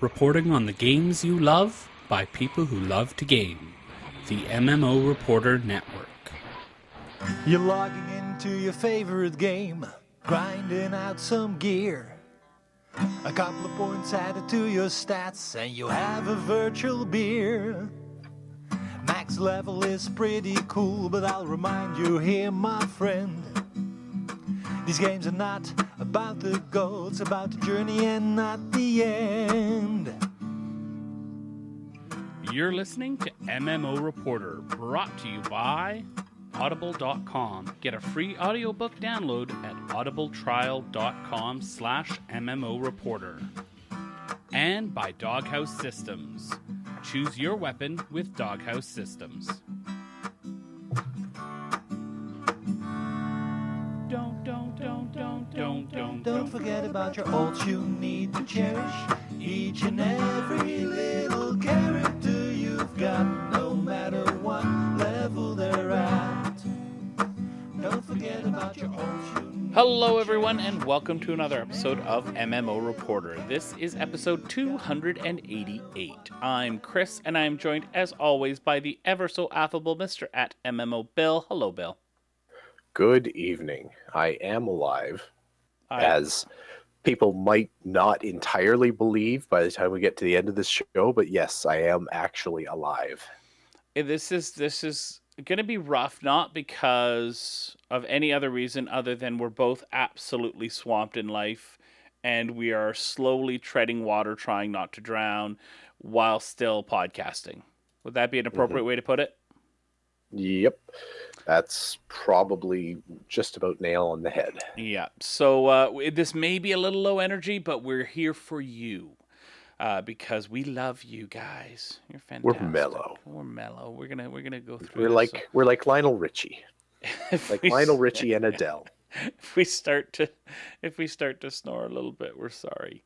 reporting on the games you love by people who love to game. The MMO Reporter Network. You're logging into your favorite game, grinding out some gear. A couple of points added to your stats, and you have a virtual beer. Max level is pretty cool, but I'll remind you here, my friend. These games are not about the goal, it's about the journey and not the end. You're listening to MMO Reporter, brought to you by Audible.com. Get a free audiobook download at audibletrial.com/MMO Reporter. And by Doghouse Systems. Choose your weapon with Doghouse Systems. Don't forget about your ults you need to cherish. Each and every little character you've got, no matter what level they're at. Don't forget about your ults you need. Hello everyone and welcome to another episode of MMO Reporter. This is episode 288. I'm Chris and I'm joined as always by the ever so affable Mr. at MMO Bill. Hello Bill. Good evening. I am alive, as people might not entirely believe by the time we get to the end of this show, but yes, I am actually alive. This is going to be rough, not because of any other reason other than we're both absolutely swamped in life, and we are slowly treading water, trying not to drown, while still podcasting. Would that be an appropriate way to put it? Yep. That's probably just about nail on the head. Yeah. So this may be a little low energy, but we're here for you because we love you guys. You're fantastic. We're mellow. We're mellow. We're gonna go through. We're like Lionel Richie, like Lionel Richie and Adele. If we start to snore a little bit, we're sorry.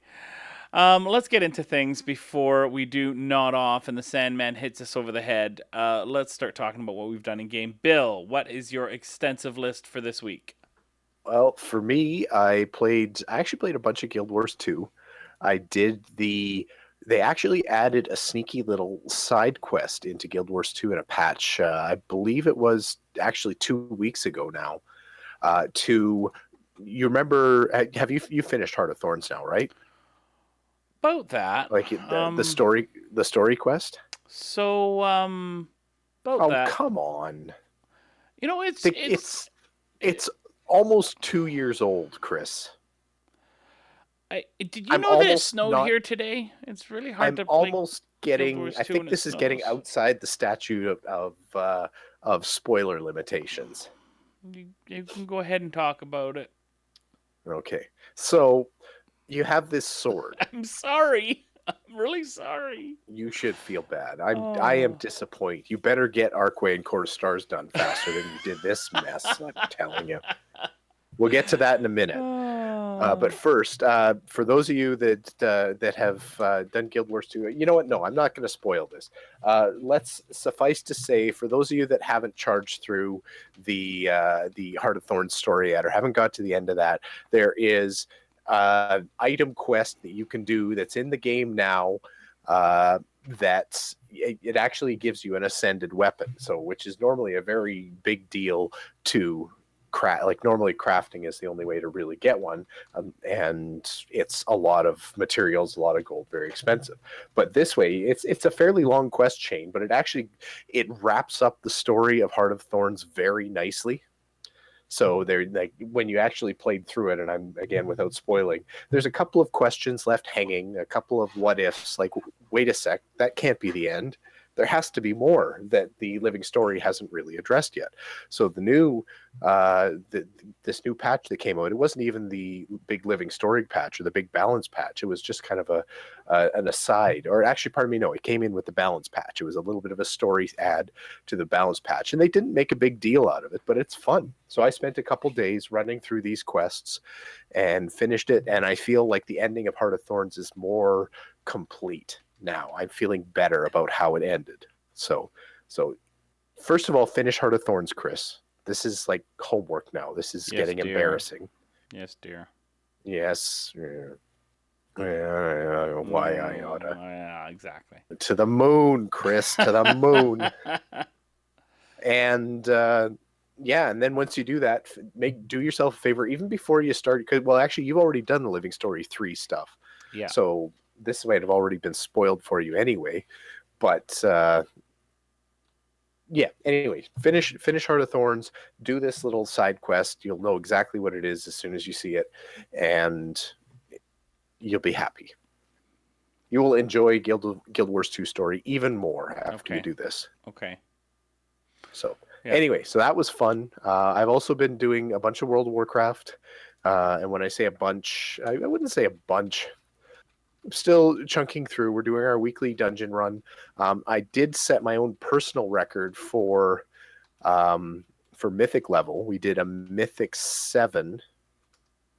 Let's get into things before we do nod off and the Sandman hits us over the head. Let's start talking about what we've done in game. Bill, what is your extensive list for this week? Well, for me, I actually played a bunch of Guild Wars 2. They actually added a sneaky little side quest into Guild Wars 2 in a patch. I believe it was actually 2 weeks ago now. You remember, you finished Heart of Thorns now, right? About that, like the story quest. So, about that. Oh, come on! You know, it's almost 2 years old, Chris. Did you know that it snowed here today? It's really hard to. Almost getting. I think this is getting outside the statute of spoiler limitations. You can go ahead and talk about it. Okay, so. You have this sword. I'm sorry. I'm really sorry. You should feel bad. I am disappointed. You better get Archway and Core Stars done faster than you did this mess. I'm telling you. We'll get to that in a minute. But first, for those of you that have done Guild Wars 2, you know what? No, I'm not going to spoil this. Let's suffice to say, for those of you that haven't charged through the Heart of Thorns story yet or haven't got to the end of that, there is item quest that you can do that's in the game now that it actually gives you an ascended weapon, which is normally a very big deal to craft. Like normally crafting is the only way to really get one, and it's a lot of materials, a lot of gold, very expensive. But this way it's a fairly long quest chain, but it wraps up the story of Heart of Thorns very nicely. So there, like when you actually played through it, and I'm again without spoiling, there's a couple of questions left hanging, a couple of what ifs. Like, wait a sec, that can't be the end. There has to be more that the living story hasn't really addressed yet. So the new, this new patch that came out, it wasn't even the big living story patch or the big balance patch. It was just kind of an aside, or actually, pardon me, no, it came in with the balance patch. It was a little bit of a story add to the balance patch, and they didn't make a big deal out of it, but it's fun. So I spent a couple days running through these quests and finished it, and I feel like the ending of Heart of Thorns is more complete now. I'm feeling better about how it ended. So first of all, finish Heart of Thorns, Chris. This is like homework now. This is getting embarrassing. Yes, dear. Yes. Why I oughta. Yeah, exactly. To the moon, Chris, to the moon. And yeah, and then once you do that, do yourself a favor even before you start. Cause, well, actually, you've already done the Living Story 3 stuff, Yeah. so this might have already been spoiled for you anyway. But yeah, anyway, finish Heart of Thorns. Do this little side quest. You'll know exactly what it is as soon as you see it, and you'll be happy. You will enjoy Guild Wars 2 story even more after you do this. Okay. So anyway, so that was fun. I've also been doing a bunch of World of Warcraft. And when I say a bunch, I wouldn't say a bunch. I'm still chunking through. We're doing our weekly dungeon run. I did set my own personal record for Mythic level. We did a Mythic 7.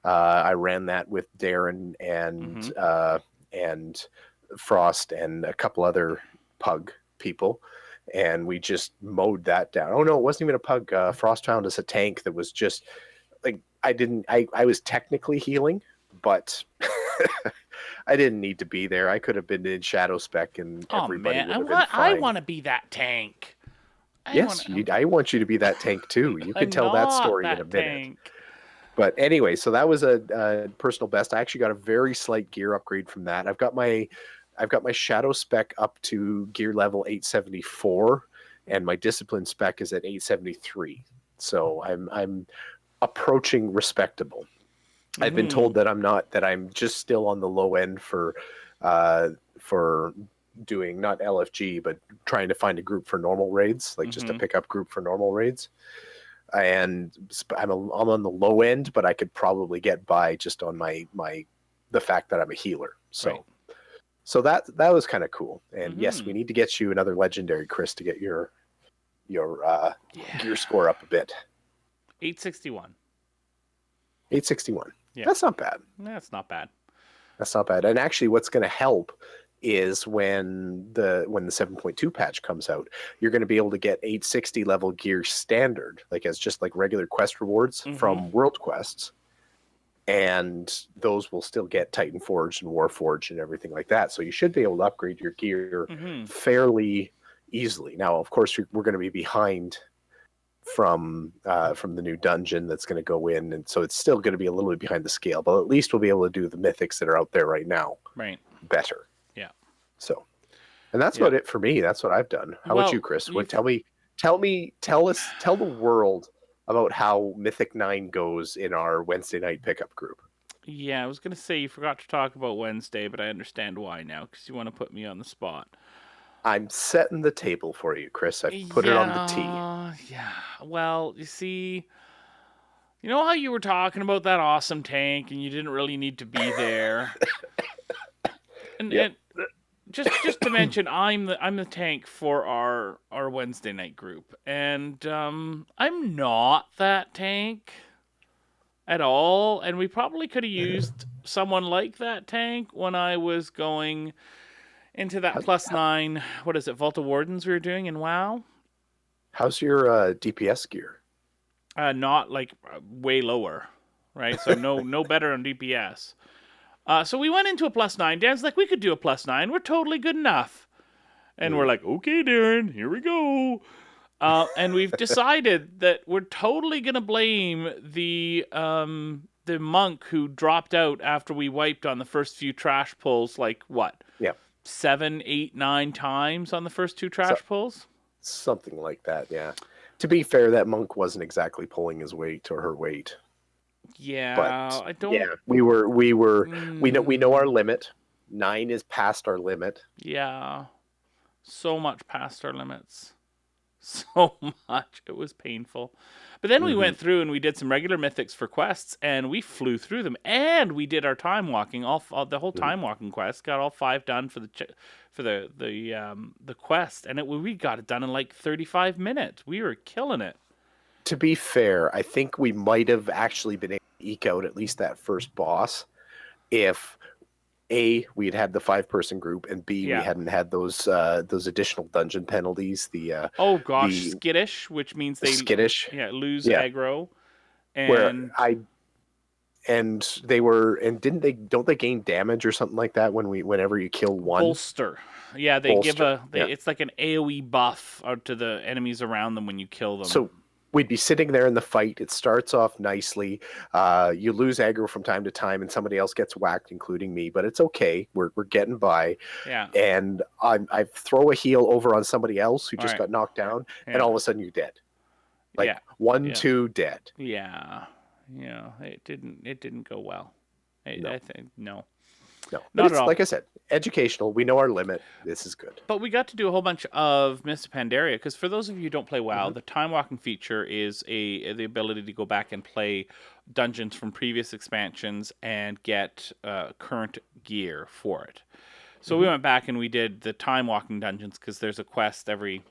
I ran that with Darren and Frost and a couple other pug people, and we just mowed that down. Oh no, it wasn't even a pug. Frost found us a tank that was just like I was technically healing, but I didn't need to be there. I could have been in Shadow Spec and everybody would have been fine. I want to be that tank. I want you to be that tank too. You can tell that story in a minute. Tank. But anyway, so that was a personal best. I actually got a very slight gear upgrade from that. I've got my Shadow spec up to gear level 874, and my discipline spec is at 873. So I'm approaching respectable. I've been told that I'm just still on the low end for doing not LFG, but trying to find a group for normal raids, like just a pickup group for normal raids. And I'm on the low end, but I could probably get by just on the fact that I'm a healer. So so that was kind of cool. And yes, we need to get you another legendary, Chris, to get your gear score up a bit. 861. 861. Yeah. That's not bad. That's not bad. That's not bad. And actually, what's going to help is when the 7.2 patch comes out, you're going to be able to get 860 level gear standard, like as just like regular quest rewards from world quests, and those will still get Titan Forge and Warforge and everything like that. So you should be able to upgrade your gear fairly easily. Now, of course, we're going to be behind from the new dungeon that's going to go in, and so it's still going to be a little bit behind the scale, but at least we'll be able to do the mythics that are out there right now better. So, and that's about it for me. That's what I've done. How about you, Chris? Tell the world about how Mythic 9 goes in our Wednesday night pickup group. Yeah, I was going to say you forgot to talk about Wednesday, but I understand why now, because you want to put me on the spot. I'm setting the table for you, Chris. I've put it on the tee. Yeah, well, you see, you know how you were talking about that awesome tank and you didn't really need to be there? and just to mention, I'm the tank for our Wednesday night group, and I'm not that tank at all, and we probably could have used someone like that tank when I was going into that +9. What is it, Vault of Wardens we were doing in WoW? How's your DPS gear? Not like way lower, right? So no better on DPS. So we went into a +9. Dan's like, we could do a +9. We're totally good enough. And we're like, okay, Darren, here we go. And we've decided that we're totally going to blame the monk who dropped out after we wiped on the first few trash pulls, like what? Yeah. 7, 8, 9 times on the first 2 trash pulls? Something like that, yeah. To be fair, that monk wasn't exactly pulling his weight or her weight. Yeah, but I don't. Yeah, we know our limit. 9 is past our limit. Yeah, so much past our limits. So much. It was painful. But then we went through and we did some regular mythics for quests, and we flew through them. And we did our time walking, the whole time walking quest. Got all 5 done for the quest, and we got it done in like 35 minutes. We were killing it. To be fair, I think we might have actually been able to eke out at least that first boss if A, we had the 5-person group, and B, we hadn't had those additional dungeon penalties. Skittish, which means they skittish, lose aggro. And where and don't they gain damage or something like that whenever you kill one? Bolster. Yeah, they give Bolster. a Yeah. it's like an AoE buff out to the enemies around them when you kill them. So we'd be sitting there in the fight. It starts off nicely. You lose aggro from time to time, and somebody else gets whacked, including me. But it's okay. We're getting by. Yeah. And I throw a heal over on somebody else who All just right. got knocked down, and Yeah. all of a sudden you're dead. Like Yeah. 1, Yeah. 2, dead. Yeah. Yeah. It didn't go well. No. I think no. No, but Not it's at all. like I said, educational. We know our limit. This is good. But we got to do a whole bunch of Mists of Pandaria because for those of you who don't play WoW, Mhm. the time walking feature is the ability to go back and play dungeons from previous expansions and get current gear for it. So we Mhm. went back and we did the time walking dungeons because there's a quest every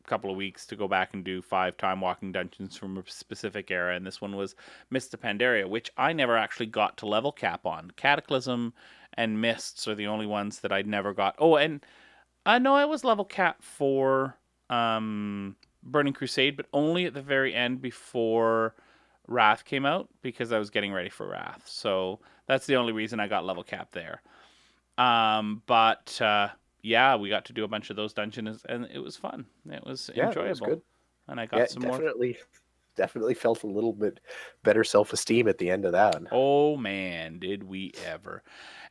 couple of weeks to go back and do 5 time walking dungeons from a specific era, and this one was Mists of Pandaria, which I never actually got to level cap on. Cataclysm and Mists are the only ones that I'd never got. Oh, and I know I was level cap for Burning Crusade, but only at the very end before Wrath came out because I was getting ready for Wrath. So that's the only reason I got level cap there. But yeah, we got to do a bunch of those dungeons, and it was fun. It was Yeah, enjoyable. it was good. And I Yeah, got some more. definitely felt a little bit better self-esteem at the end of that. Oh man, did we ever!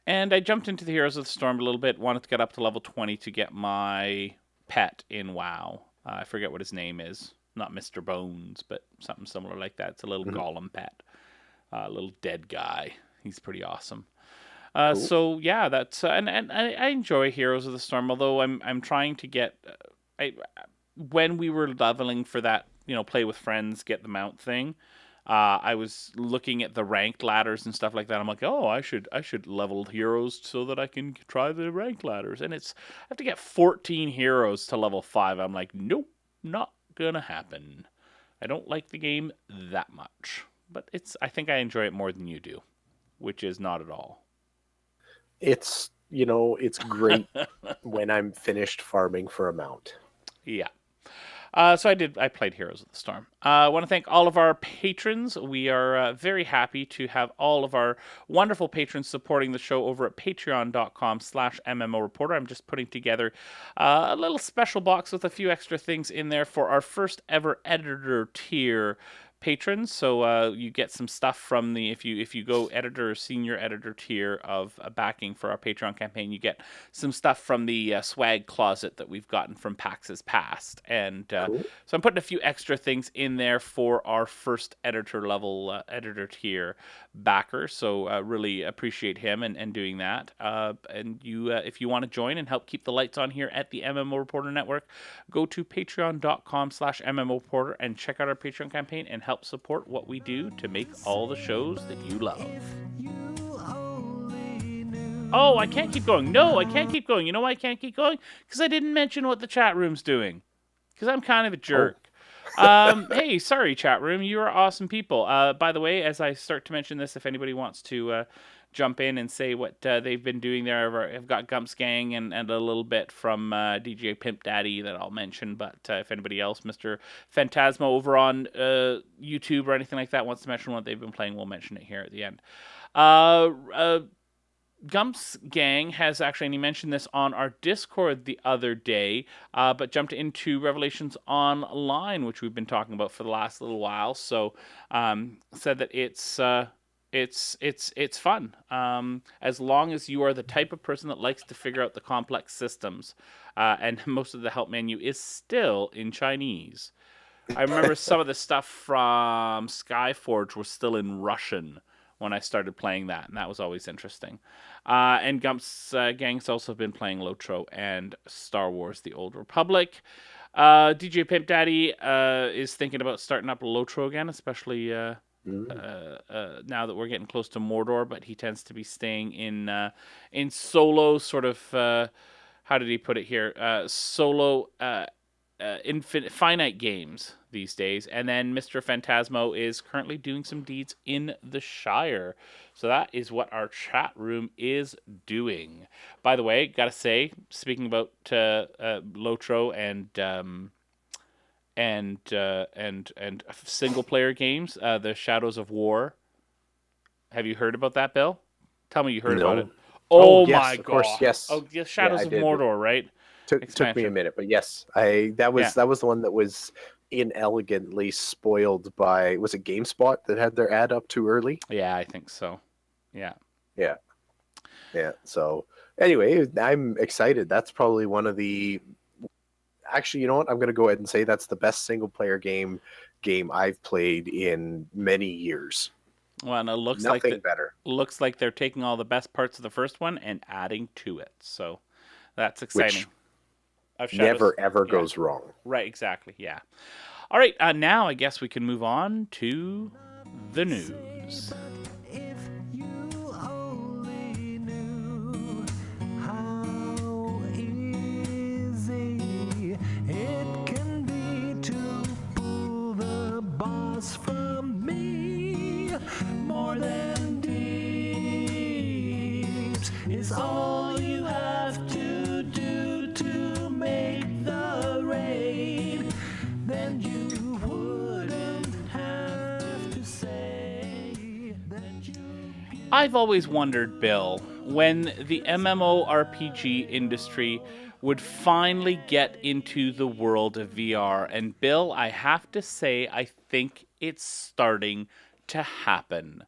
And I jumped into the Heroes of the Storm a little bit. Wanted to get up to level 20 to get my pet in WoW. I forget what his name is. Not Mr. Bones, but something similar like that. It's a little Mhm. golem pet, a little dead guy. He's pretty awesome. Cool. So yeah, that's and I enjoy Heroes of the Storm. Although I'm trying to get, I when we were leveling for that, play with friends, get the mount thing. I was looking at the ranked ladders and stuff like that. I'm like, oh, I should level heroes so that I can try the ranked ladders. And I have to get 14 heroes to level 5. I'm like, nope, not gonna happen. I don't like the game that much, but I think I enjoy it more than you do, which is not at all. It's great when I'm finished farming for a mount. Yeah. So I played Heroes of the Storm. I want to thank all of our patrons. We are very happy to have all of our wonderful patrons supporting the show over at patreon.com/MMO Reporter. I'm just putting together a little special box with a few extra things in there for our first ever editor tier patrons. So you get some stuff from if you go editor or senior editor tier of backing for our Patreon campaign, you get some stuff from the swag closet that we've gotten from PAX's past. And Cool. so I'm putting a few extra things in there for our first editor level editor tier backer. So really appreciate him and doing that. And you, if you want to join and help keep the lights on here at the MMO Reporter Network, go to patreon.com/MMO Reporter and check out our Patreon campaign and help support what we do to make all the shows that you love. Oh, I can't keep going. No, I can't keep going. You know why I can't keep going? Because I didn't mention what the chat room's doing. Because I'm kind of a jerk. Hey, sorry, chat room. You are awesome people. By the way, as I start to mention this, if anybody wants to jump in and say what they've been doing there, I've got Gumps Gang and a little bit from DJ Pimp Daddy that I'll mention. But if anybody else, Mr. Phantasma over on YouTube or anything like that, wants to mention what they've been playing, we'll mention it here at the end. Gumps Gang has actually, and he mentioned this on our Discord the other day, but jumped into Revelations Online, which we've been talking about for the last little while. So said that it's fun, as long as you are the type of person that likes to figure out the complex systems, and most of the help menu is still in Chinese. I remember some of the stuff from Skyforge was still in Russian when I started playing that, and that was always interesting. And Gump's Gang's also been playing Lotro and Star Wars The Old Republic. DJ Pimp Daddy is thinking about starting up Lotro again, especially now that we're getting close to Mordor, but he tends to be staying in solo, sort of, how did he put it here? Solo finite games these days. And then Mr. Phantasmo is currently doing some deeds in the Shire. So that is what our chat room is doing. By the way, gotta say, speaking about Lotro and single player games, the Shadows of War Have you heard about that, Bill? Tell me you heard about it. No. Oh Oh my yes, of course, god. yes. Oh, yeah, Yeah, Shadows I of did. Mordor, right? Took me a Expansion. minute, but yes, I that Yeah. was that was the one that was inelegantly spoiled by, was it GameSpot that had their ad up too early? Yeah, I think so. Yeah. Yeah, yeah. So anyway, I'm excited. That's probably one of the, actually, you know what? I'm going to go ahead and say that's the best single player game I've played in many years. Well, and it Nothing better. looks like they're taking all the best parts of the first one and adding to it. So that's exciting. Which Of Shadows. never ever Yeah. goes wrong. Right, exactly. Yeah. All right, now I guess we can move on to the news. If you only knew how easy it can be to pull the boss from me, more than deeps is all you have to do to make the raid. Then you wouldn't have to say that you. I've always wondered, Bill, when the MMORPG industry would finally get into the world of VR. And Bill, I have to say, I think it's starting to happen.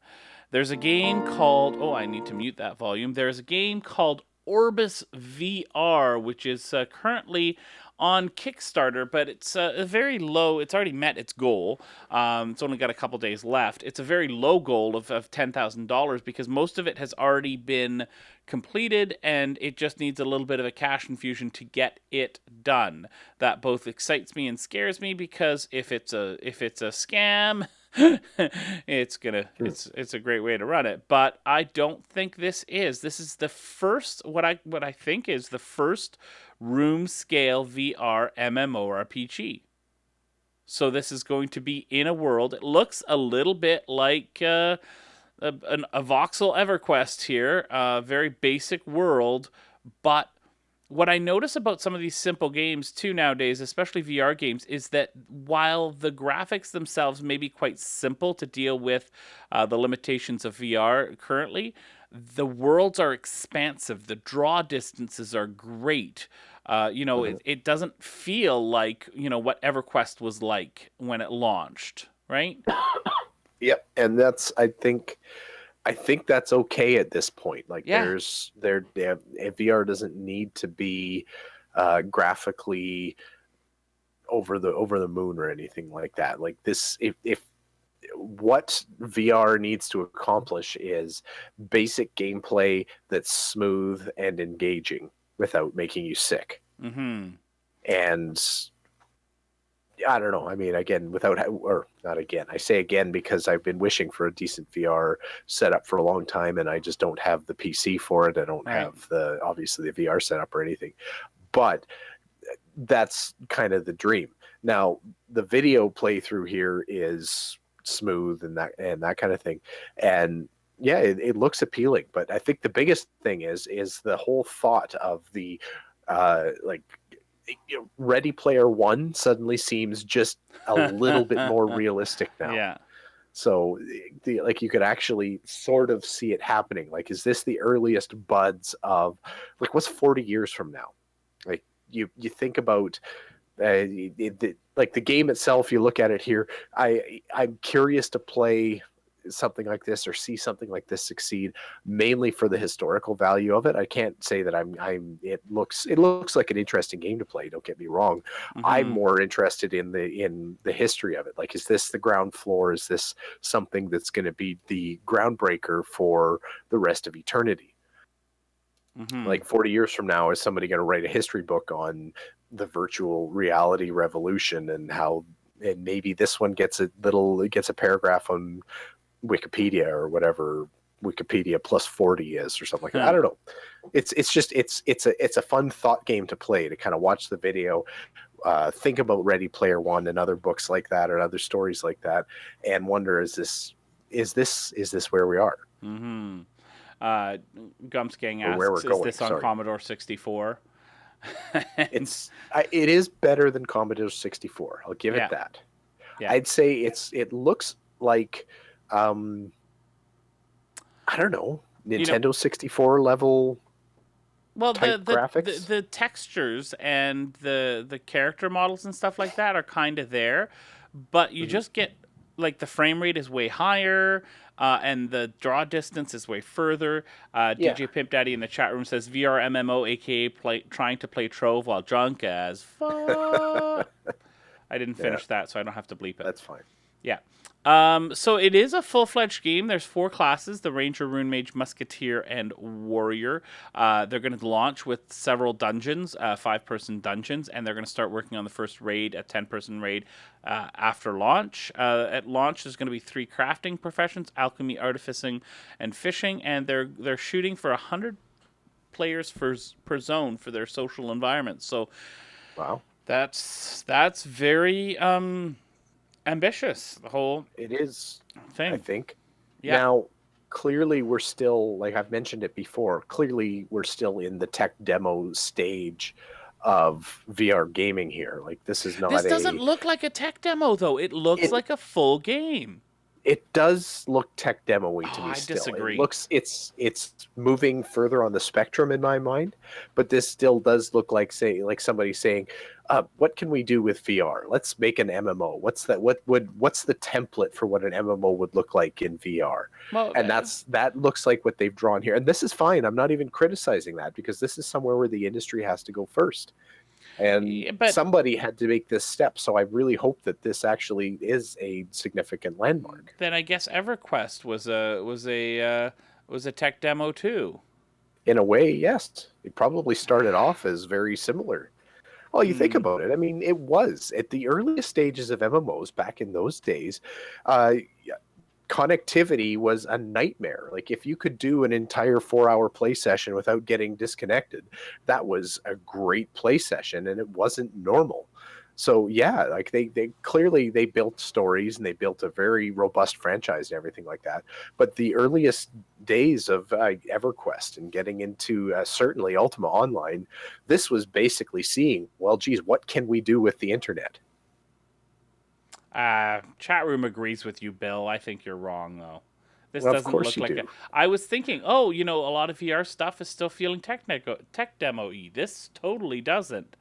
There's a game called, oh, I need to mute that volume. There's a game called Orbis VR, which is currently on Kickstarter, but it's a very low. It's already met its goal. It's only got a couple days left. It's a very low goal of $10,000 because most of it has already been completed, and it just needs a little bit of a cash infusion to get it done. That both excites me and scares me because if it's a scam, it's a great way to run it. But I don't think this is the first, what I think is the first room scale VR MMORPG. So this is going to be in a world. It looks a little bit like a voxel EverQuest here, a very basic world. But what I notice about some of these simple games too nowadays, especially VR games, is that while the graphics themselves may be quite simple to deal with the limitations of VR currently, the worlds are expansive. The draw distances are great. It doesn't feel like, what EverQuest was like when it launched, right? Yep, and that's, I think that's okay at this point. Like Yeah. VR doesn't need to be graphically over the moon or anything like that. Like this, if what VR needs to accomplish is basic gameplay that's smooth and engaging without making you sick. Mm-hmm. And I don't know. I mean, again, or not again. I say again because I've been wishing for a decent VR setup for a long time, and I just don't have the PC for it. I don't Right. have obviously the VR setup or anything. But that's kind of the dream. Now, the video playthrough here is smooth and that kind of thing, and yeah, it looks appealing. But I think the biggest thing is the whole thought of the like, Ready Player One suddenly seems just a little bit more realistic now. Yeah. So, like, you could actually sort of see it happening. Like, is this the earliest buds of, like, what's 40 years from now? Like, you think about like the game itself. You look at it here. I'm curious to play something like this or see something like this succeed, mainly for the historical value of it. I can't say that it looks like an interesting game to play, don't get me wrong. Mm-hmm. I'm more interested in the history of it. Like, is this the ground floor? Is this something that's going to be the groundbreaker for the rest of eternity? Mm-hmm. Like 40 years from now, is somebody going to write a history book on the virtual reality revolution and how, and maybe this one gets a paragraph on Wikipedia or whatever Wikipedia plus 40 is or something like that. I don't know. It's a fun thought game to play, to kind of watch the video, think about Ready Player One and other books like that or other stories like that, and wonder, is this where we are? Mm-hmm. Gumsgang Or where we're asks, going, is this on sorry. Commodore 64? It is better than Commodore 64. I'll give it that. Yeah. I'd say it looks like I don't know, You know, Nintendo 64 level well, type graphics. the textures and the character models and stuff like that are kind of there, but you Mhm. just get like the frame rate is way higher, and the draw distance is way further. Yeah. DJ Pimp Daddy in the chat room says VR MMO, aka trying to play Trove while drunk as fuck. I didn't Yeah, finish that, so I don't have to bleep it. that's fine. Yeah. So it is a full-fledged game. There's 4 classes: the Ranger, Rune Mage, Musketeer, and Warrior. They're going to launch with several dungeons, 5-person dungeons, and they're going to start working on the first raid, a 10-person raid, after launch. At launch, there's going to be 3 crafting professions: alchemy, artificing, and fishing, and they're shooting for 100 players per zone for their social environment. So Wow. that's very ambitious, the whole It is, I thing. think. Yeah. Now, clearly we're still, like I've mentioned it before, clearly we're still in the tech demo stage of VR gaming here. Like this is This not doesn't a look like a tech demo, though. It looks it like a full game. it does look tech demo-y Oh, to me I still. It disagree. looks it's moving further on the spectrum in my mind, but this still does look like like somebody saying, what can we do with VR? Let's make an MMO. What's that? What's the template for what an MMO would look like in VR? Well, And that looks like what they've drawn here. And this is fine. I'm not even criticizing that because this is somewhere where the industry has to go first. And but somebody had to make this step. So I really hope that this actually is a significant landmark. then I guess EverQuest was a tech demo too. In a way, yes. It probably started off as very similar. Well, you think Mm. about it. I mean, it was at the earliest stages of MMOs back in those days. Uh, Connectivity was a nightmare. Like if you could do an entire 4-hour play session without getting disconnected, that was a great play session, and it wasn't normal. So yeah, like they clearly they built stories and they built a very robust franchise and everything like that. But the earliest days of EverQuest and getting into certainly Ultima Online, this was basically seeing, well, geez, what can we do with the internet? Chat room agrees with you, Bill. I think you're wrong, though. This Well, of doesn't course look you like a. do. I was thinking, oh, a lot of VR stuff is still feeling tech demo-y. This totally doesn't.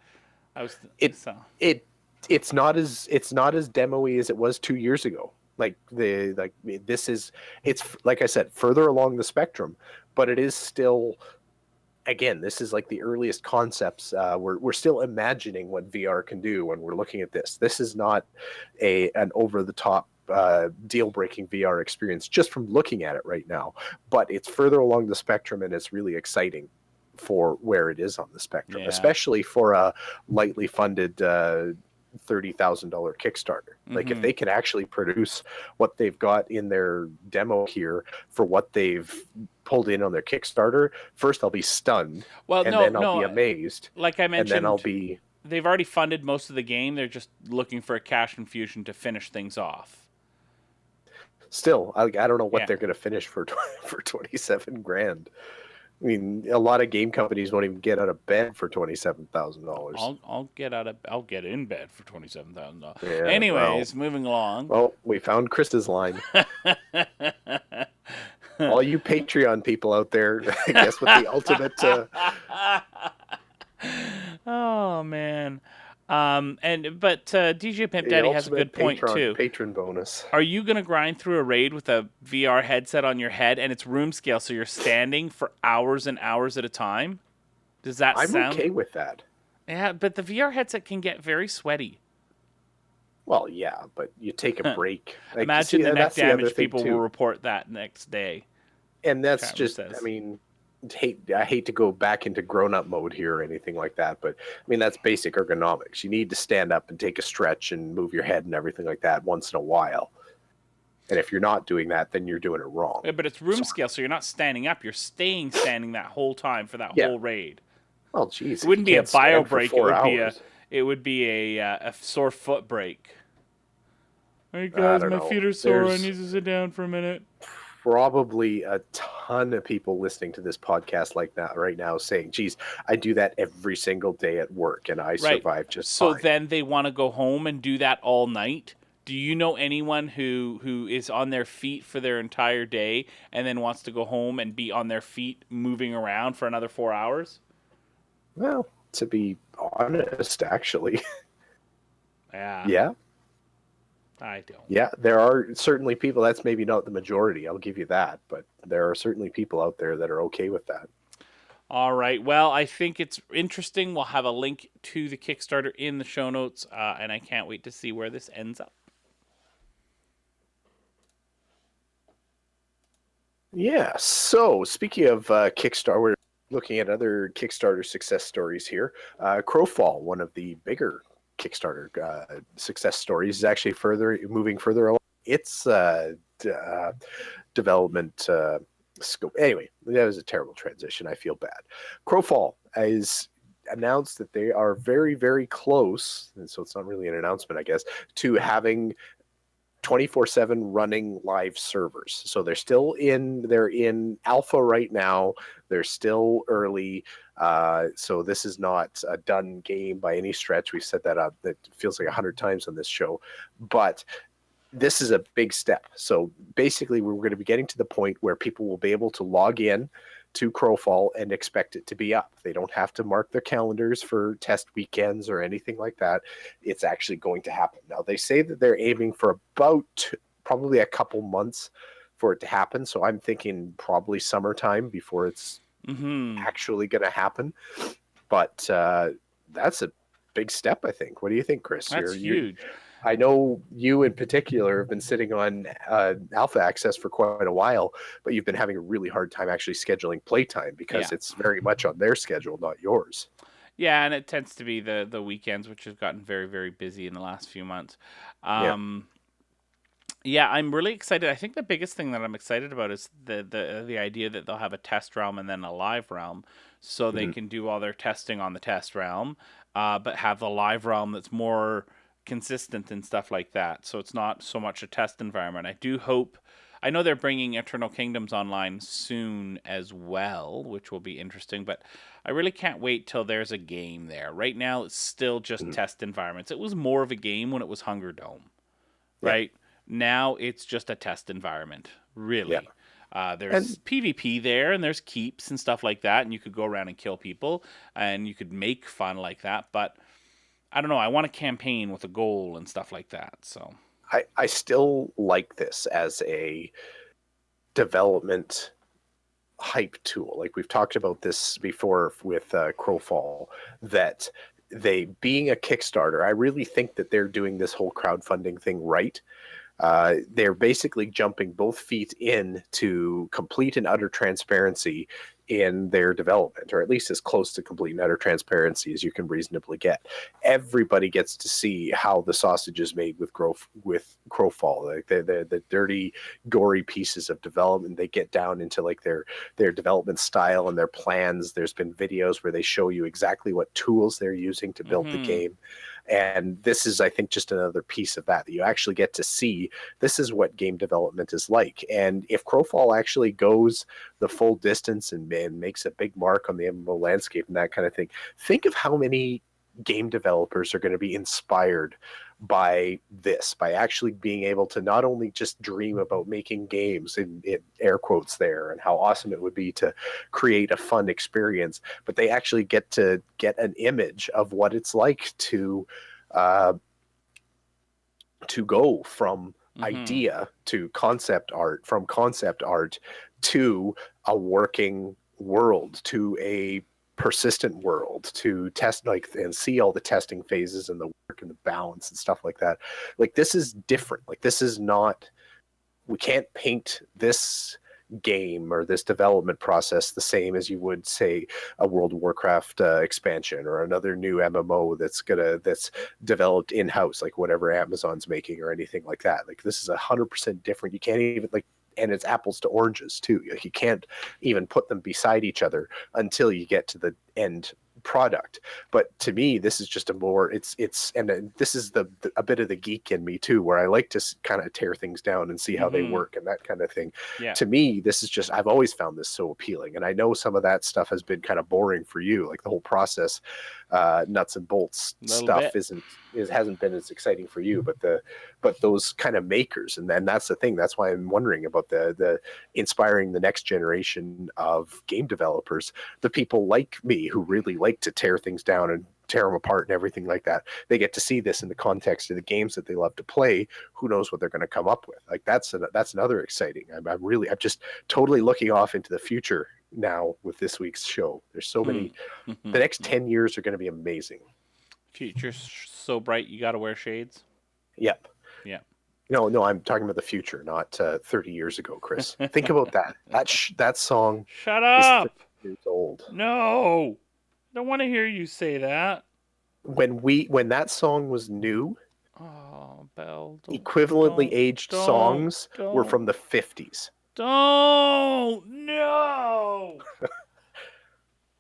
I was It so. it it's not as demo-y as it was 2 years ago. This is, it's like I said, further along the spectrum, but it is still, again, this is like the earliest concepts. We're still imagining what VR can do when we're looking at this. This is not an over the top deal breaking VR experience just from looking at it right now, but it's further along the spectrum and it's really exciting for where it is on the spectrum, Yeah. especially for a lightly funded $30,000 Kickstarter. Like if Mhm. they can actually produce what they've got in their demo here for what they've pulled in on their Kickstarter, first I'll be stunned, Well, and no, then I'll be no. amazed, Like I and then I'll mentioned, be they've already funded most of the game. They're just looking for a cash infusion to finish things off. still. I don't know what Yeah. they're going to finish for for 27 grand. I mean, a lot of game companies won't even get out of bed for $27,000. I'll get in bed for $27,000. Yeah, Anyways, moving along. well, we found Krista's line. All you Patreon people out there, I guess with the ultimate. Oh man. But DJ Pimp The Daddy has a ultimate good point too. patron bonus. Are you gonna grind through a raid with a VR headset on your head and it's room scale, so you're standing for hours and hours at a time? Does that I'm sound? okay with that. Yeah, but the VR headset can get very sweaty. Well, yeah, but you take a break. Like, Imagine the neck that's the other damage thing, people too. will report that next day. And that's Chat room just, says. I mean, I hate to go back into grown-up mode here or anything like that, but I mean, that's basic ergonomics. You need to stand up and take a stretch and move your head and everything like that once in a while. And if you're not doing that, then you're doing it wrong. Yeah, but it's room scale, so you're not standing up. You're staying standing that whole time for that Yeah. whole raid. Well, geez, It wouldn't be a bio break. It It would be a sore foot break. Hey I guys, don't my know. feet are sore. I There's- need to sit down for a minute. Probably a ton of people listening to this podcast like that right now saying, geez, I do that every single day at work and I survive just So fine. then they want to go home and do that all night. Do you know anyone who is on their feet for their entire day and then wants to go home and be on their feet moving around for another 4 hours? Well, to be honest, actually, Yeah, yeah, I don't. yeah, there are certainly people. That's maybe not the majority. I'll give you that, but there are certainly people out there that are okay with that. All right. Well, I think it's interesting. We'll have a link to the Kickstarter in the show notes, and I can't wait to see where this ends up. Yeah. So speaking of Kickstarter, we're looking at other Kickstarter success stories here. Crowfall, one of the bigger Kickstarter success stories, is actually moving further along its development scope. Anyway, that was a terrible transition. I feel bad. Crowfall is announced that they are very, very close, and so it's not really an announcement, I guess, to having 24/7 running live servers. So they're in alpha right now. They're still early. So this is not a done game by any stretch. We've set that up. That feels like 100 times on this show, but this is a big step. So basically, we're going to be getting to the point where people will be able to log in to Crowfall and expect it to be up. They don't have to mark their calendars for test weekends or anything like that. It's actually going to happen. Now, they say that they're aiming for about probably a couple months for it to happen. So I'm thinking probably summertime before it's actually going to happen. But that's a big step, I think. What do you think, Chris? That's huge. I know you in particular have been sitting on alpha access for quite a while, but you've been having a really hard time actually scheduling playtime because it's very much on their schedule, not yours. Yeah, and it tends to be the weekends, which has gotten very, very busy in the last few months. Yeah. Yeah, I'm really excited. I think the biggest thing that I'm excited about is the idea that they'll have a test realm and then a live realm, so they can do all their testing on the test realm, but have the live realm that's more consistent and stuff like that. So it's not so much a test environment. I do hope. I know they're bringing Eternal Kingdoms online soon as well, which will be interesting, but I really can't wait till there's a game there. Right now, it's still just test environments. It was more of a game when it was Hunger Dome, right? Now it's just a test environment, really. There's PvP there, and there's keeps and stuff like that, and you could go around and kill people, and you could make fun like that, but I don't know. I want a campaign with a goal and stuff like that. So I still like this as a development hype tool. Like we've talked about this before with Crowfall, that they being a Kickstarter, I really think that they're doing this whole crowdfunding thing right. They're basically jumping both feet in to complete and utter transparency in their development, or at least as close to complete and utter transparency as you can reasonably get. Everybody gets to see how the sausage is made with Crowfall, like the dirty, gory pieces of development. They get down into like their development style and their plans. There's been videos where they show you exactly what tools they're using to build the game. And this is, I think, just another piece of that you actually get to see. This is what game development is like. And if Crowfall actually goes the full distance and makes a big mark on the MMO landscape and that kind of thing, think of how many game developers are going to be inspired by this, by actually being able to not only just dream about making games in air quotes there and how awesome it would be to create a fun experience, but they actually get to get an image of what it's like to go from idea to concept art, from concept art to a working world, to a persistent world, to test and see all the testing phases and the work and the balance and stuff like that. Like this is different. Like this is not, we can't paint this game or this development process the same as you would say a World of Warcraft expansion or another new MMO that's developed in-house, like whatever Amazon's making or anything like that. Like this is 100% different. You can't even and it's apples to oranges too. You can't even put them beside each other until you get to the end product. But to me, this is just a more and this is a bit of the geek in me too, where I like to kind of tear things down and see how they work and that kind of thing. To me, this is just, I've always found this so appealing, and I know some of that stuff has been kind of boring for you, like the whole process, nuts and bolts stuff isn't hasn't been as exciting for you, but those kind of makers, and that's the thing. That's why I'm wondering about the inspiring the next generation of game developers, the people like me who really like to tear things down and tear them apart and everything like that. They get to see this in the context of the games that they love to play. Who knows what they're going to come up with? Like that's another exciting. I'm just totally looking off into the future now with this week's show. There's so many. The next 10 years are going to be amazing. Future's so bright you got to wear shades. Yep. Yeah. No, I'm talking about the future, not 30 years ago, Chris. Think about that. That song Shut up. is 30 years old. No. I don't want to hear you say that. When that song was new, Belle, equivalently aged songs were from the 50s. Don't. No.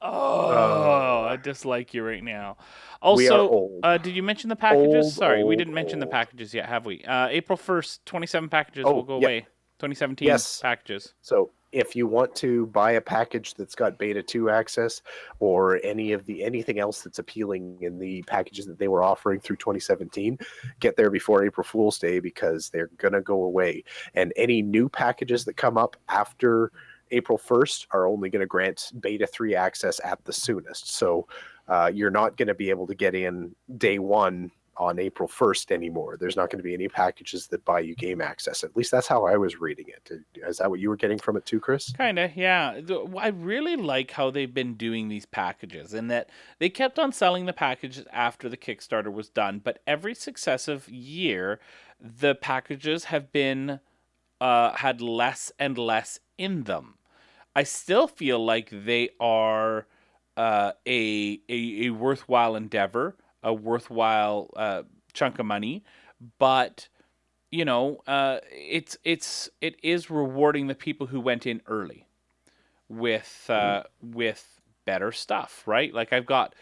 I dislike you right now. Also, we are old. Did you mention the packages? Old, Sorry, we old, didn't mention the old. packages yet, have we? April 1st, 27 packages will go away. 2017 Yes. packages. So if you want to buy a package that's got beta 2 access or anything else that's appealing in the packages that they were offering through 2017, get there before April Fool's Day because they're going to go away. And any new packages that come up after April 1st are only going to grant beta 3 access at the soonest. So you're not going to be able to get in day one on April 1st anymore. There's not going to be any packages that buy you game access. At least that's how I was reading it. Is that what you were getting from it too, Chris? Kinda, yeah. I really like how they've been doing these packages, and that they kept on selling the packages after the Kickstarter was done, but every successive year, the packages have been had less and less in them. I still feel like they are a worthwhile endeavor, a worthwhile chunk of money, but it is rewarding the people who went in early with better stuff, right? Like I've got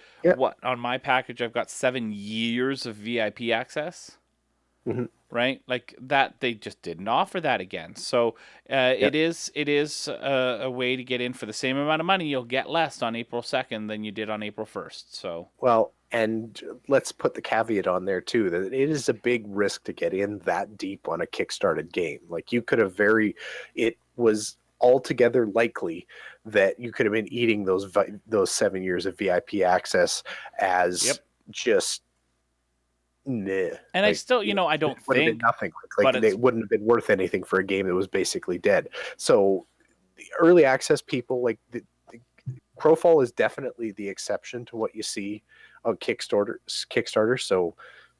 on my package, I've got 7 years of VIP access. Mm-hmm. Right, like that they just didn't offer that again. So it is a way to get in for the same amount of money. You'll get less on April 2nd than you did on April 1st. So and let's put the caveat on there too that it is a big risk to get in that deep on a kickstarted game. Like you could have it was altogether likely that you could have been eating those 7 years of VIP access as just. Nah. And I still, I don't think nothing. Like they wouldn't have been worth anything for a game that was basically dead. So the early access people, like the Crowfall is definitely the exception to what you see on Kickstarter. So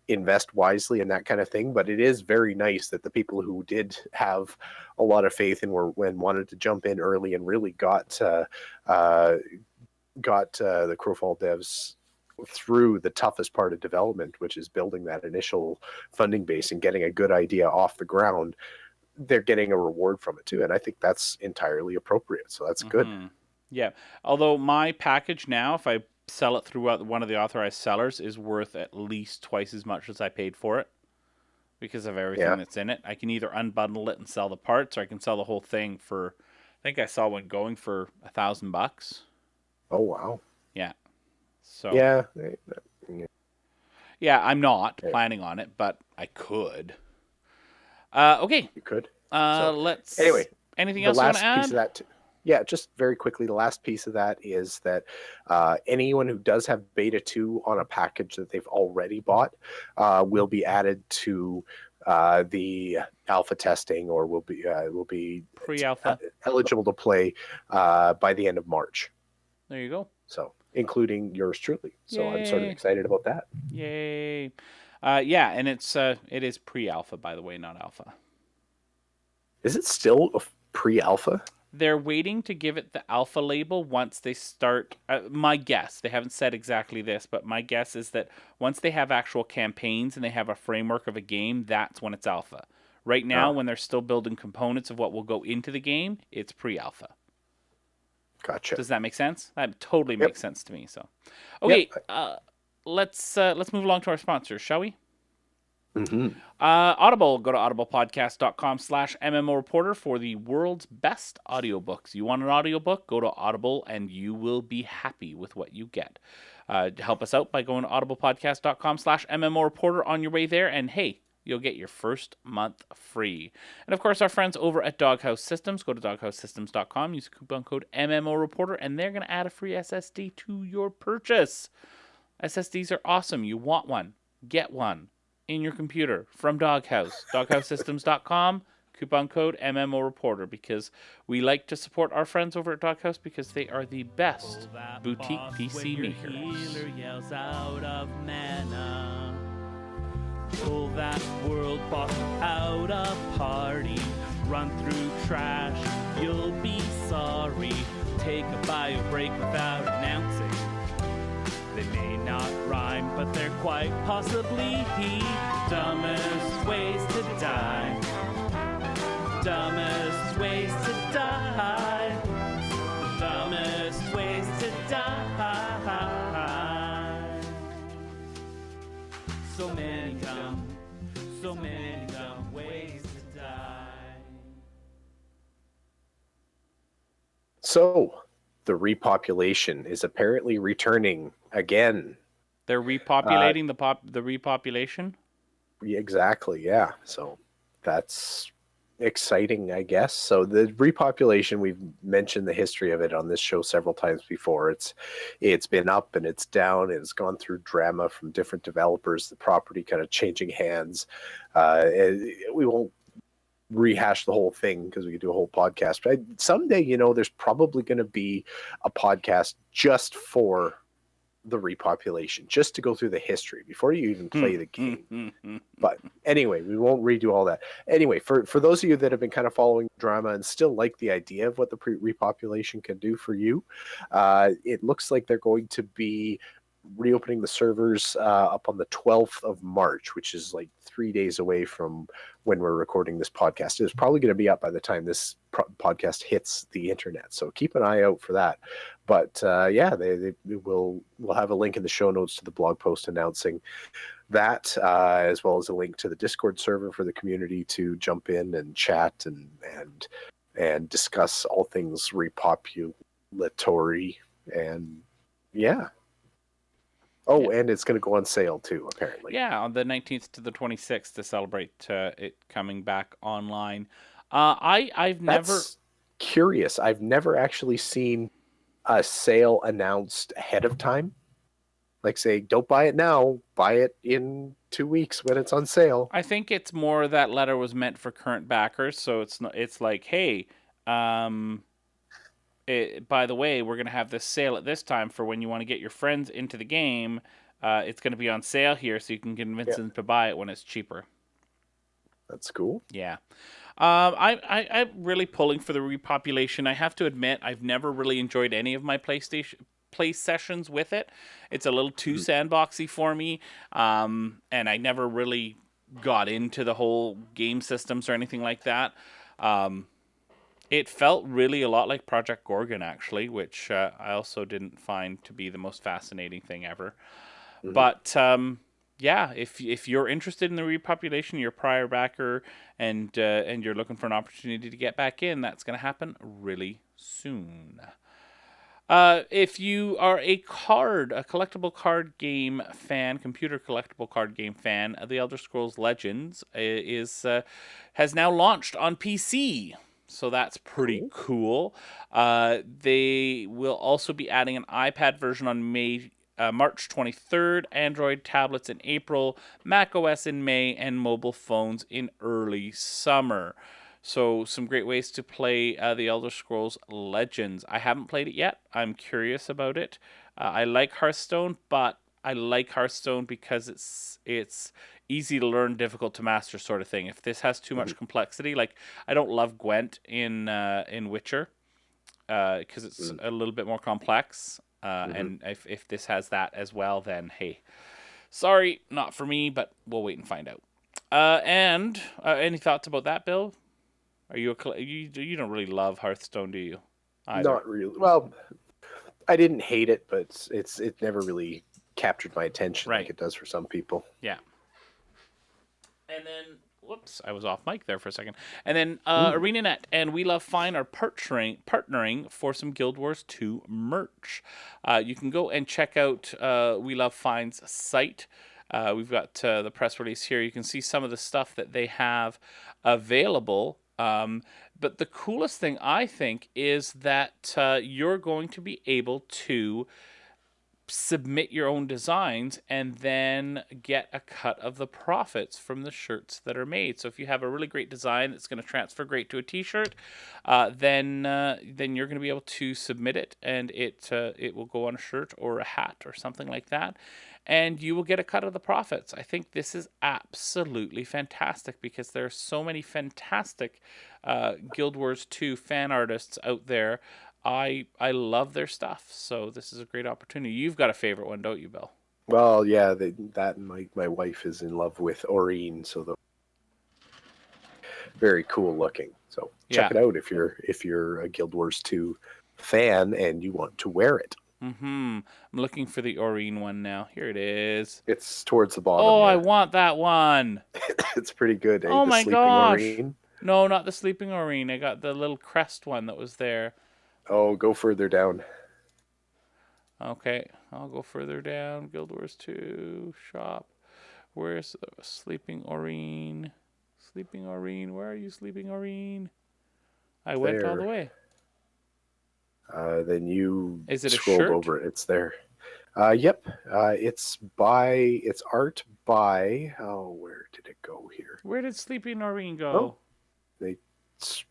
invest wisely and that kind of thing. But it is very nice that the people who did have a lot of faith and wanted to jump in early and really got the Crowfall devs through the toughest part of development, which is building that initial funding base and getting a good idea off the ground, they're getting a reward from it too. And I think that's entirely appropriate. So that's good. Yeah. Although my package now, if I sell it through one of the authorized sellers, is worth at least twice as much as I paid for it because of everything that's in it. I can either unbundle it and sell the parts, or I can sell the whole thing for, I think I saw one going for $1,000. Oh, wow. Yeah. So yeah, I'm not planning on it, but I could. Okay. You could. Let's. Anyway, anything else you want to add? Piece of that just very quickly. The last piece of that is that anyone who does have beta 2 on a package that they've already bought will be added to the alpha testing, or will be pre-alpha eligible to play by the end of March. There you go. So, including yours truly. So Yay. I'm sort of excited about that. Yay. And it is pre-alpha, by the way, not alpha. Is it still a pre-alpha? They're waiting to give it the alpha label once they start. My guess, they haven't said exactly this, but my guess is that once they have actual campaigns and they have a framework of a game, that's when it's alpha. Right now, when they're still building components of what will go into the game, it's pre-alpha. Gotcha. Does that make sense? That totally makes sense to me. So, okay, let's move along to our sponsors, shall we? Mm-hmm. Audible, go to audiblepodcast.com/MMO Reporter for the world's best audiobooks. You want an audiobook? Go to Audible and you will be happy with what you get. Help us out by going to audiblepodcast.com/MMO Reporter on your way there. And hey, you'll get your first month free. And of course, our friends over at Doghouse Systems, go to doghousesystems.com, use coupon code MMO Reporter, and they're going to add a free SSD to your purchase. SSDs are awesome. You want one, get one in your computer from Doghouse. Doghousesystems.com, coupon code MMO Reporter, because we like to support our friends over at Doghouse because they are the best boutique PC makers. Yells out of mana. Pull that world boss out of party. Run through trash, you'll be sorry. Take a bio break without announcing. They may not rhyme, but they're quite possibly dumbest ways to die. Dumbest ways to die. Dumbest ways to die. So many dumb ways to die. So, the repopulation is apparently returning again. They're repopulating the repopulation? Exactly, yeah. So, that's exciting, I guess. So, the repopulation, we've mentioned the history of it on this show several times before. It's been up and it's down, and it's gone through drama from different developers, the property kind of changing hands. We won't rehash the whole thing because we could do a whole podcast. But someday, there's probably going to be a podcast just for the repopulation, just to go through the history before you even play the game. But anyway, we won't redo all that. Anyway, for those of you that have been kind of following drama and still like the idea of what the repopulation can do for you, it looks like they're going to be reopening the servers up on the 12th of March, which is like 3 days away from when we're recording this podcast. It's probably going to be up by the time this podcast hits the internet, so keep an eye out for that. But we'll have a link in the show notes to the blog post announcing that, as well as a link to the Discord server for the community to jump in and chat and discuss all things repopulatory. And yeah. Oh, yeah. And it's going to go on sale too, apparently. Yeah, on the 19th to the 26th to celebrate it coming back online. That's curious. I've never actually seen a sale announced ahead of time. Like, say, don't buy it now, buy it in 2 weeks when it's on sale. I think it's more that letter was meant for current backers, so it's like, hey, by the way, we're going to have this sale at this time for when you want to get your friends into the game. It's going to be on sale here, so you can convince them to buy it when it's cheaper. That's cool. Yeah. I'm really pulling for the repopulation. I have to admit, I've never really enjoyed any of my play sessions with it. It's a little too sandboxy for me, and I never really got into the whole game systems or anything like that. It felt really a lot like Project Gorgon, actually, which I also didn't find to be the most fascinating thing ever. Mm-hmm. But yeah, if you're interested in the repopulation, you're a prior backer, and you're looking for an opportunity to get back in, that's going to happen really soon. If you are a collectible card game fan, computer collectible card game fan, The Elder Scrolls Legends has now launched on PC. So that's pretty cool. They will also be adding an iPad version on March 23rd, Android tablets in April, Mac OS in May, and mobile phones in early summer. So some great ways to play The Elder Scrolls Legends. I haven't played it yet. I'm curious about it. I like Hearthstone, but I like Hearthstone because it's easy to learn, difficult to master sort of thing. If this has too much complexity, like I don't love Gwent in Witcher because it's a little bit more complex. And if this has that as well, then hey, sorry, not for me, but we'll wait and find out. And any thoughts about that, Bill? Are you you don't really love Hearthstone, do you? Either? Not really. Well, I didn't hate it, but it never really captured my attention like it does for some people. Yeah. and then whoops, I was off mic there for a second. And then Ooh. ArenaNet and We Love Fine are partnering for some Guild Wars 2 merch. You can go and check out We Love Fine's site. We've got the press release here. You can see some of the stuff that they have available. But the coolest thing, I think, is that you're going to be able to submit your own designs and then get a cut of the profits from the shirts that are made. So if you have a really great design that's going to transfer great to a t-shirt, then you're going to be able to submit it, and it will go on a shirt or a hat or something like that, and you will get a cut of the profits. I think this is absolutely fantastic because there are so many fantastic Guild Wars 2 fan artists out there. I love their stuff, so this is a great opportunity. You've got a favorite one, don't you, Bill? Well, yeah, that and my wife is in love with Aurene, so the very cool looking. So check it out if you're a Guild Wars 2 fan and you want to wear it. I'm looking for the Aurene one now. Here it is. It's towards the bottom. Oh, yeah. I want that one. It's pretty good. Eh? Oh The my sleeping gosh. Aurene. No, not the sleeping Aurene. I got the little crest one that was there. Oh, go further down. Okay, I'll go further down. Guild Wars 2 shop. Where's the sleeping Aurene? Sleeping Aurene, where are you, sleeping Aurene? I went all the way. Then you Is it a scrolled shirt? over it. It's there. Yep. It's art by. Oh, where did it go here? Where did sleeping Aurene go? Oh, it's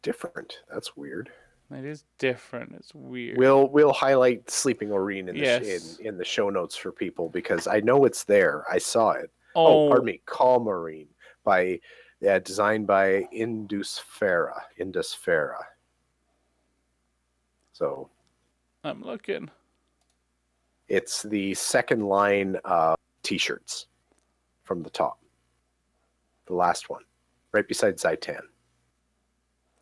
different. That's weird. It is different. It's weird. We'll highlight Sleeping Aurene Yes. in the show notes for people because I know it's there. I saw it. Oh, Pardon me. Calm Aurene by designed by Indusfera. So I'm looking. it's the second line of t-shirts from the top. The last one, right beside Zaitan.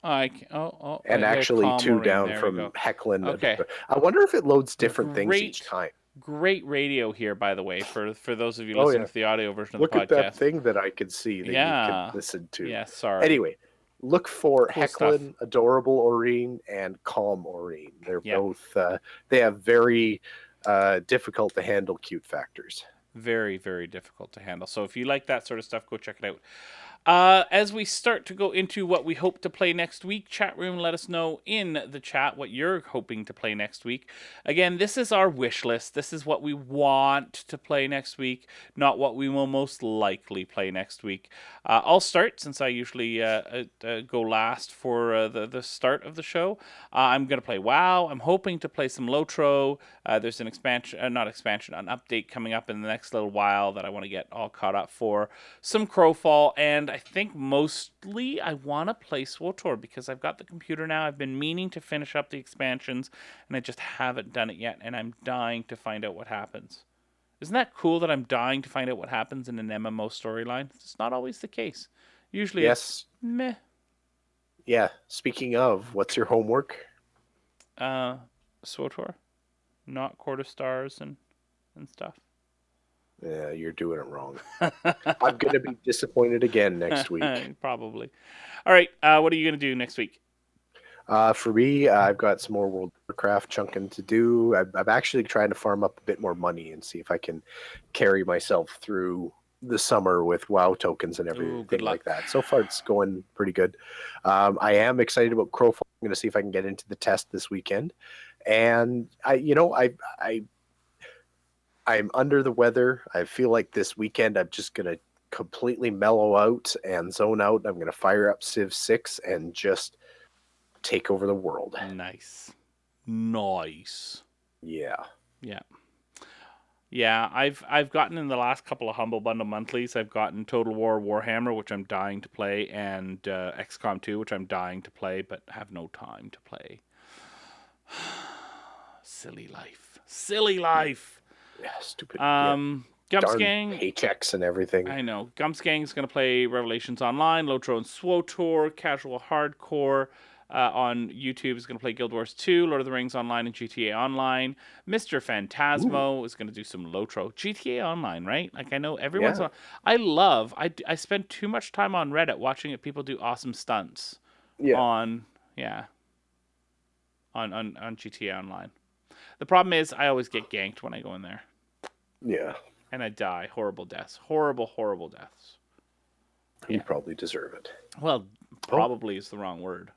And actually Calm two Aurene. down There we from go. Hecklin. Okay. I wonder if it loads different things each time. Great radio here, by the way, for those of you Oh, listening yeah. to the audio version of Look the podcast. at that thing that I could see that you Yeah. could listen to. Yeah, sorry. Anyway, look for Cool Hecklin, stuff. Adorable Aurene, and Calm Aurene. They're Yeah. both, they have very difficult to handle cute factors. Very, very difficult to handle. So if you like that sort of stuff, go check it out. As we start to go into what we hope to play next week, chat room, let us know in the chat what you're hoping to play next week. Again, this is our wish list. This is what we want to play next week, not what we will most likely play next week. I'll start since I usually go last for the start of the show. I'm going to play WoW. I'm hoping to play some Lotro. There's an an update coming up in the next little while that I want to get all caught up for. Some Crowfall, and I think mostly I want to play SWTOR because I've got the computer now. I've been meaning to finish up the expansions, and I just haven't done it yet, and I'm dying to find out what happens. Isn't that cool that I'm dying to find out what happens in an MMO storyline? It's not always the case. Usually it's meh. Yeah. Speaking of, what's your homework? SWTOR. Not Court of Stars and stuff. Yeah, you're doing it wrong. I'm going to be disappointed again next week. Probably. All right. What are you going to do next week? For me, I've got some more World of Warcraft chunking to do. I'm actually trying to farm up a bit more money and see if I can carry myself through the summer with WoW tokens and everything like that. So far, it's going pretty good. I am excited about Crowfall. I'm going to see if I can get into the test this weekend. And I'm under the weather. I feel like this weekend I'm just going to completely mellow out and zone out. I'm going to fire up Civ 6 and just take over the world. Nice. Yeah. I've gotten in the last couple of Humble Bundle monthlies. I've gotten Total War Warhammer, which I'm dying to play, and XCOM 2, which I'm dying to play, but have no time to play. Silly life. Yeah, stupid. Gumsgang, paychecks and everything. I know. Gumsgang's going to play Revelations Online, Lotro and SWTOR, Casual Hardcore. on YouTube is going to play Guild Wars 2, Lord of the Rings Online, and GTA Online. Mr. Phantasmo is going to do some Lotro. GTA Online, right? Like, I know everyone's Yeah. on. I spend too much time on Reddit watching people do awesome stunts Yeah. on GTA Online. The problem is I always get ganked when I go in there. Yeah. And I die. Horrible deaths. Horrible, horrible deaths. You probably deserve it. Well, probably is the wrong word.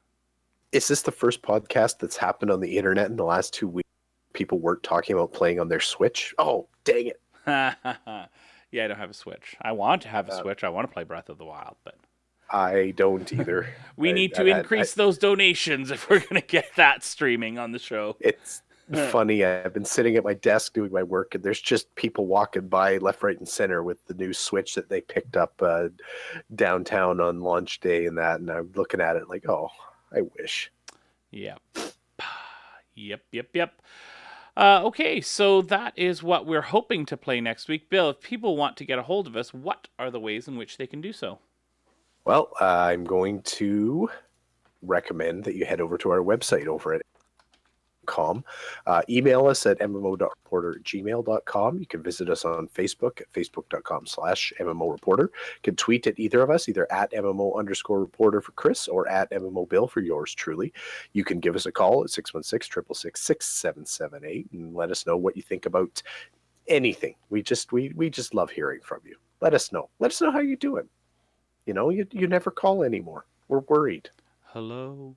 Is this the first podcast that's happened on the internet in the last 2 weeks? People weren't talking about playing on their Switch? Oh, dang it. Yeah, I don't have a Switch. I want to have a Switch. I want to play Breath of the Wild, but I don't either. we need to increase those donations if we're going to get that streaming on the show. It's funny. I've been sitting at my desk doing my work, and there's just people walking by left, right, and center with the new Switch that they picked up downtown on launch day and that. And I'm looking at it like, oh, I wish. Yep. Okay, so that is what we're hoping to play next week. Bill, if people want to get a hold of us, what are the ways in which they can do so? Well, I'm going to recommend that you head over to our website over at MMO.com. Email us at mmo.reporter@gmail.com. You can visit us on Facebook at facebook.com/MMO Reporter. You can tweet at either of us, either at MMO_reporter for Chris or at MMO Bill for yours truly. You can give us a call at 616-666-6778 and let us know what you think about anything. We just love hearing from you. Let us know. Let us know how you're doing. You know, you never call anymore. We're worried. Hello.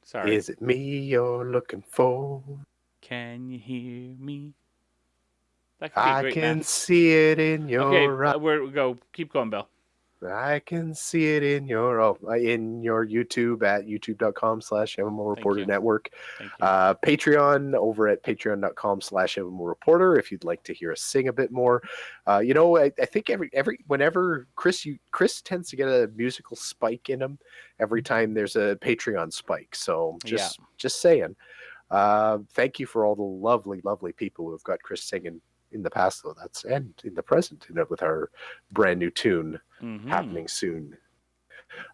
Sorry. Is it me you're looking for? Can you hear me? That could be I great, can man. see it in your eyes. We go. Keep going, Bill. I can see it in your YouTube at youtube.com/MMO Reporter Network. Thank you. Patreon over at patreon.com/MMO Reporter if you'd like to hear us sing a bit more. I think whenever Chris tends to get a musical spike in him every time there's a Patreon spike. So just saying. Thank you for all the lovely people who have got Chris singing in the past, though, and in the present, with our brand new tune happening soon.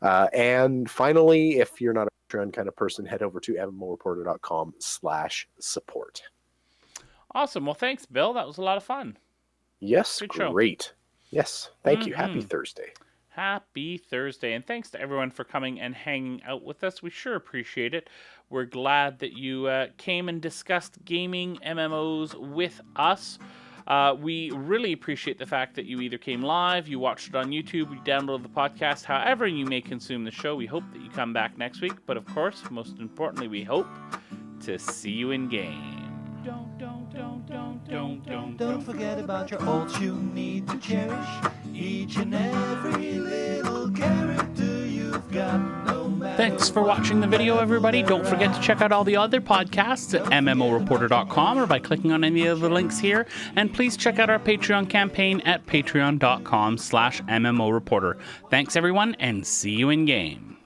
And finally, if you're not a Patreon kind of person, head over to mmoreporter.com/support. Awesome. Well, thanks, Bill. That was a lot of fun. Yes, Good show. Great. Yes, thank you. Happy Thursday. Happy Thursday. And thanks to everyone for coming and hanging out with us. We sure appreciate it. We're glad that you came and discussed gaming MMOs with us. We really appreciate the fact that you either came live, you watched it on YouTube, you downloaded the podcast, however you may consume the show. We hope that you come back next week. But of course, most importantly, we hope to see you in game. Don't forget about your ults you need to cherish. Each and every little character you've got, no matter. Thanks for watching the video, everybody. Don't forget to check out all the other podcasts at MMOReporter.com or by clicking on any of the links here. And please check out our Patreon campaign at patreon.com/MMOReporter. Thanks, everyone, and see you in game.